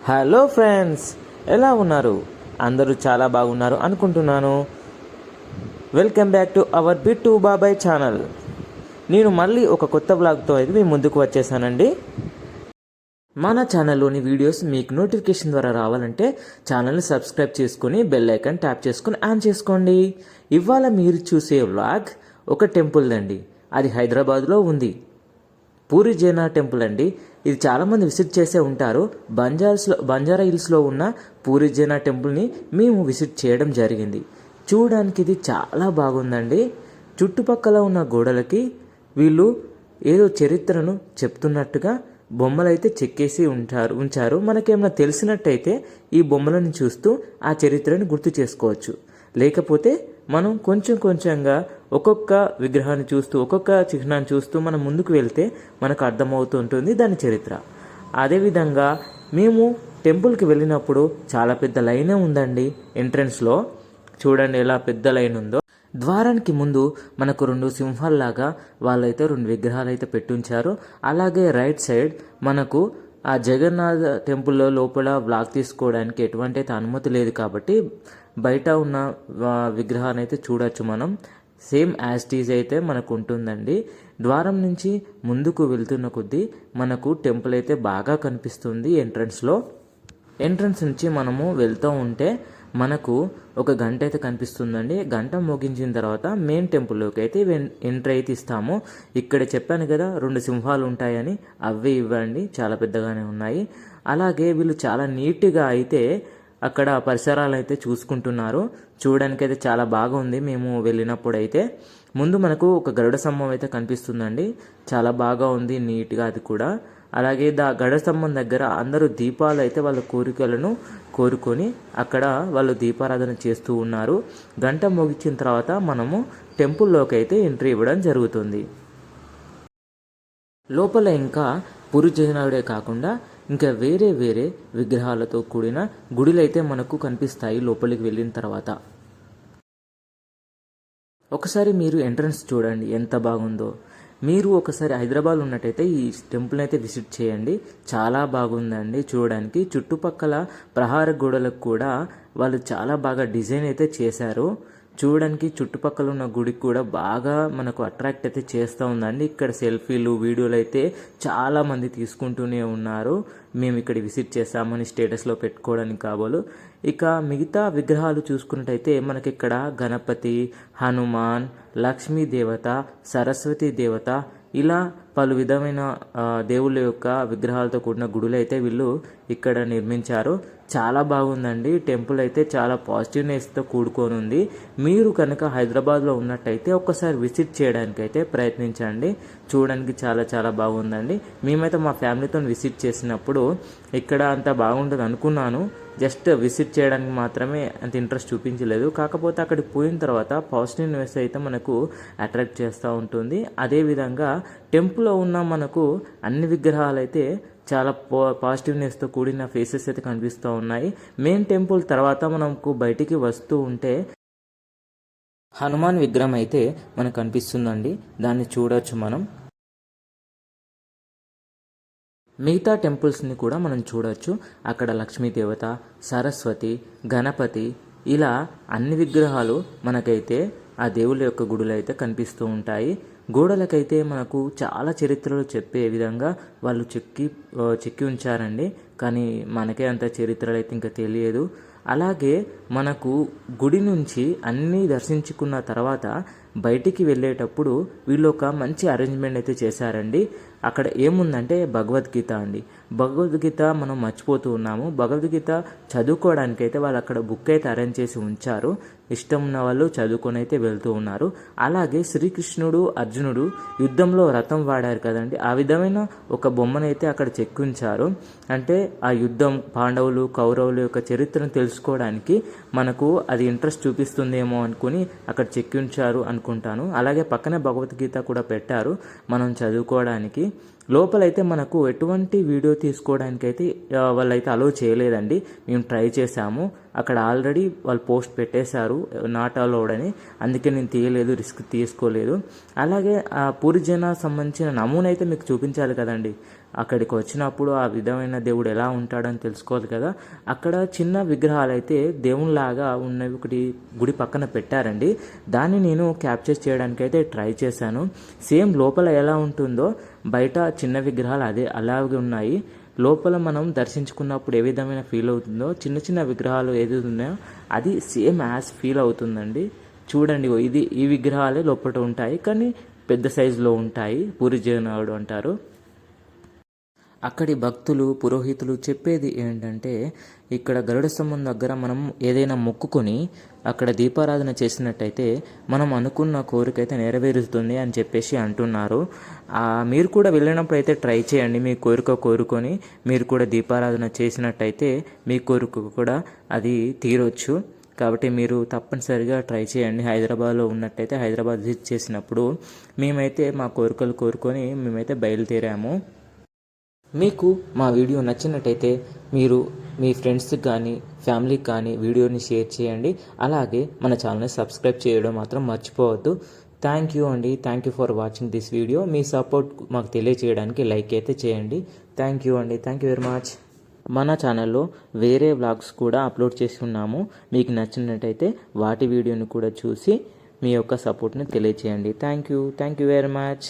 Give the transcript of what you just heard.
Hello friends, ఎలా ఉన్నారు? అందరూ చాలా బాగున్నారు అనుకుంటున్నాను. Welcome back to our Bittu Babai channel. నేను మళ్ళీ ఒక కొత్త బ్లాగ్తో అయితే మీ ముందుకు వచ్చేసానండి. మన ఛానల్లోని వీడియోస్ మీకు నోటిఫికేషన్ ద్వారా రావాలంటే ఛానల్ని సబ్స్క్రైబ్ చేసుకొని బెల్ ఐకాన్ ట్యాప్ చేసుకొని ఆన్ చేసుకోండి. ఇవాళ మీరు చూసే వ్లాగ్ ఒక టెంపుల్ అండి. అది హైదరాబాద్లో ఉంది. పూరి జగన్నాథ్ టెంపుల్ అండి. ఇది చాలామంది విజిట్ చేసే ఉంటారు. బంజారా హిల్స్లో ఉన్న పూరి జగన్నాథ్ టెంపుల్ని మేము విజిట్ చేయడం జరిగింది. చూడడానికి ఇది చాలా బాగుందండి. చుట్టుపక్కల ఉన్న గోడలకి వీళ్ళు ఏదో చరిత్రను చెప్తున్నట్టుగా బొమ్మలు అయితే చెక్కేసి ఉంచారు. మనకేమైనా తెలిసినట్టయితే ఈ బొమ్మలను చూస్తూ ఆ చరిత్రను గుర్తు చేసుకోవచ్చు. లేకపోతే మనం కొంచెంగా ఒక్కొక్క విగ్రహాన్ని చూస్తూ ఒక్కొక్క చిహ్నాన్ని చూస్తూ మనం ముందుకు వెళ్తే మనకు అర్థమవుతూ ఉంటుంది దాని చరిత్ర. అదేవిధంగా మేము టెంపుల్కి వెళ్ళినప్పుడు చాలా పెద్ద లైనే ఉందండి. ఎంట్రన్స్లో చూడండి ఎలా పెద్ద లైన్ ఉందో. ద్వారానికి ముందు మనకు 2 సింహాల్లాగా వాళ్ళైతే 2 విగ్రహాలు అయితే పెట్టుంచారు. అలాగే రైట్ సైడ్ మనకు ఆ జగన్నాథ్ టెంపుల్లో లోపల బ్లాగ్ తీసుకోవడానికి ఎటువంటి అయితే అనుమతి లేదు కాబట్టి బయట ఉన్న విగ్రహాన్ని అయితే చూడొచ్చు మనం. సేమ్ యాజ్ టీజ్ అయితే మనకు ఉంటుందండి. ద్వారం నుంచి ముందుకు వెళ్తున్న కొద్దీ మనకు టెంపుల్ అయితే బాగా కనిపిస్తుంది. ఎంట్రన్స్ నుంచి మనము వెళ్తూ ఉంటే మనకు ఒక గంట అయితే కనిపిస్తుందండి. గంట మోగించిన తర్వాత మెయిన్ టెంపుల్లోకి అయితే ఎంట్రీ అయితే ఇస్తాము. ఇక్కడ చెప్పాను కదా 2 సింహాలు ఉంటాయని, అవే ఇవ్వండి, చాలా పెద్దగానే ఉన్నాయి. అలాగే వీళ్ళు చాలా నీట్గా అయితే అక్కడ పరిసరాలు అయితే చూసుకుంటున్నారు. చూడడానికి అయితే చాలా బాగుంది. మేము వెళ్ళినప్పుడు అయితే ముందు మనకు ఒక గరుడ స్తంభం అయితే కనిపిస్తుందండి. చాలా బాగా ఉంది నీట్గా అది కూడా. అలాగే గరుడ స్తంభం దగ్గర అందరూ దీపాలు అయితే వాళ్ళ కోరికలను కోరుకొని అక్కడ వాళ్ళు దీపారాధన చేస్తూ ఉన్నారు. గంట మోగించిన తర్వాత మనము టెంపుల్లోకి అయితే ఎంట్రీ ఇవ్వడం జరుగుతుంది. లోపల ఇంకా పూరి జగన్నాథుడే కాకుండా ఇంకా వేరే విగ్రహాలతో కూడిన గుడులు అయితే మనకు కనిపిస్తాయి లోపలికి వెళ్ళిన తర్వాత. ఒకసారి మీరు ఎంట్రన్స్ చూడండి ఎంత బాగుందో. మీరు ఒకసారి హైదరాబాద్ ఉన్నట్టయితే ఈ టెంపుల్ని అయితే విజిట్ చేయండి. చాలా బాగుందండి చూడడానికి. చుట్టుపక్కల ప్రహార గోడలకు కూడా వాళ్ళు చాలా బాగా డిజైన్ అయితే చేశారు. చూడడానికి చుట్టుపక్కల ఉన్న గుడికి కూడా బాగా మనకు అట్రాక్ట్ అయితే చేస్తూ ఉందండి. ఇక్కడ సెల్ఫీలు వీడియోలు అయితే చాలామంది తీసుకుంటూనే ఉన్నారు. మేము ఇక్కడ విజిట్ చేస్తామని స్టేటస్లో పెట్టుకోవడానికి కాబోలు. ఇక మిగతా విగ్రహాలు చూసుకున్నట్టయితే మనకి ఇక్కడ గణపతి, హనుమాన్, లక్ష్మీ దేవత, సరస్వతి దేవత ఇలా పలు విధమైన దేవుళ్ళ యొక్క విగ్రహాలతో కూడిన గుడులు అయితే వీళ్ళు ఇక్కడ నిర్మించారు. చాలా బాగుందండి. టెంపుల్ అయితే చాలా పాజిటివ్నెస్తో కూడుకొని ఉంది. మీరు కనుక హైదరాబాద్లో ఉన్నట్టయితే ఒక్కసారి విజిట్ చేయడానికి అయితే ప్రయత్నించండి. చూడడానికి చాలా బాగుందండి. మేమైతే మా ఫ్యామిలీతో విజిట్ చేసినప్పుడు ఇక్కడ అంత బాగుంటుంది అనుకున్నాను. జస్ట్ విజిట్ చేయడానికి మాత్రమే అంత ఇంట్రెస్ట్ చూపించలేదు. కాకపోతే అక్కడికి పోయిన తర్వాత పాజిటివ్నెస్ అయితే మనకు అట్రాక్ట్ చేస్తూ ఉంటుంది. అదేవిధంగా టెంపుల్లో ఉన్న మనకు అన్ని విగ్రహాలు అయితే చాలా పాజిటివ్నెస్తో కూడిన ఫేసెస్ అయితే కనిపిస్తూ ఉన్నాయి. మెయిన్ టెంపుల్ తర్వాత మనకు బయటికి వస్తూ ఉంటే హనుమాన్ విగ్రహం అయితే మనకు కనిపిస్తుందండి. దాన్ని చూడవచ్చు మనం. మిగతా టెంపుల్స్ని కూడా మనం చూడవచ్చు. అక్కడ లక్ష్మీదేవత, సరస్వతి, గణపతి ఇలా అన్ని విగ్రహాలు మనకైతే ఆ దేవుళ్ళ యొక్క గుడులు అయితే కనిపిస్తూ ఉంటాయి. గోడలకైతే మనకు చాలా చరిత్రలు చెప్పే విధంగా వాళ్ళు చెక్కి ఉంచారండి. కానీ మనకే అంత చరిత్రలు అయితే ఇంకా తెలియదు. అలాగే మనకు గుడి నుంచి అన్నీ దర్శించుకున్న తర్వాత బయటికి వెళ్ళేటప్పుడు వీళ్ళు ఒక మంచి అరేంజ్మెంట్ అయితే చేశారండి. అక్కడ ఏముందంటే భగవద్గీత అండి. భగవద్గీత మనం మర్చిపోతూ ఉన్నాము. భగవద్గీత చదువుకోవడానికి అయితే వాళ్ళు అక్కడ బుక్ అయితే అరేంజ్ చేసి ఉంచారు. ఇష్టం ఉన్న వాళ్ళు చదువుకొని అయితే వెళ్తూ ఉన్నారు. అలాగే శ్రీకృష్ణుడు, అర్జునుడు యుద్ధంలో రథం వాడారు కదండి, ఆ విధమైన ఒక బొమ్మనైతే అక్కడ చెక్కించారు. అంటే ఆ యుద్ధం పాండవులు కౌరవుల యొక్క చరిత్రను తెలుసుకోవడానికి మనకు అది ఇంట్రెస్ట్ చూపిస్తుందేమో అనుకుని అక్కడ చెక్కించారు అనుకుంటాను. అలాగే పక్కనే భగవద్గీత కూడా పెట్టారు మనం చదువుకోవడానికి. లోపలైతే మనకు ఎటువంటి వీడియో తీసుకోవడానికి అయితే వాళ్ళైతే అలో చేయలేదండి. మేము ట్రై చేసాము. అక్కడ ఆల్రెడీ వాళ్ళు పోస్ట్ పెట్టేశారు నాట్ అలౌడ్ అని. అందుకే నేను తీయలేదు, రిస్క్ తీసుకోలేదు. అలాగే ఆ పూరి జగన్నాథ్ సంబంధించిన నమూనా అయితే మీకు చూపించాలి కదండి. అక్కడికి వచ్చినప్పుడు ఆ విధమైన దేవుడు ఎలా ఉంటాడని తెలుసుకోవాలి కదా. అక్కడ చిన్న విగ్రహాలు అయితే దేవునిలాగా ఉన్నవి ఒకటి గుడి పక్కన పెట్టారండి. దాన్ని నేను క్యాప్చర్ చేయడానికి అయితే ట్రై చేశాను. సేమ్ లోపల ఎలా ఉంటుందో బయట చిన్న విగ్రహాలు అలాగే ఉన్నాయి. లోపల మనం దర్శించుకున్నప్పుడు ఏ విధమైన ఫీల్ అవుతుందో చిన్న చిన్న విగ్రహాలు ఏది ఉన్నాయో అది సేమ్ యాజ్ ఫీల్ అవుతుందండి. చూడండి, ఈ విగ్రహాలే లోపల ఉంటాయి, కానీ పెద్ద సైజులో ఉంటాయి. పూరి జగన్నాథుడు అంటారు. అక్కడి భక్తులు, పురోహితులు చెప్పేది ఏంటంటే, ఇక్కడ గరుడ స్తంభం దగ్గర మనం ఏదైనా మొక్కుకొని అక్కడ దీపారాధన చేసినట్టయితే మనం అనుకున్న కోరిక అయితే నెరవేరుతుంది అని చెప్పేసి అంటున్నారు. మీరు కూడా వెళ్ళినప్పుడు అయితే ట్రై చేయండి. మీ కోరిక కోరుకొని మీరు కూడా దీపారాధన చేసినట్టయితే మీ కోరిక కూడా అది తీరొచ్చు. కాబట్టి మీరు తప్పనిసరిగా ట్రై చేయండి. హైదరాబాద్లో ఉన్నట్టయితే హైదరాబాద్ విజిట్ చేసినప్పుడు మేమైతే మా కోరికలు కోరుకొని మేమైతే బయలుదేరాము. మీకు మా వీడియో నచ్చినట్టయితే మీరు మీ ఫ్రెండ్స్కి కానీ ఫ్యామిలీకి కానీ వీడియోని షేర్ చేయండి. అలాగే మన ఛానల్ని సబ్స్క్రైబ్ చేయడం మాత్రం మర్చిపోవద్దు. థ్యాంక్ యూ అండి. Thank you for watching this video. Me support మాకు తెలియజేయడానికి లైక్ అయితే చేయండి. థ్యాంక్ యూ అండి. Thank you very much. మన ఛానల్లో వేరే వ్లాగ్స్ కూడా అప్లోడ్ చేసి ఉన్నాము. మీకు నచ్చినట్టయితే వాటి వీడియోని కూడా చూసి మీ యొక్క సపోర్ట్ని తెలియజేయండి. Thank you very much.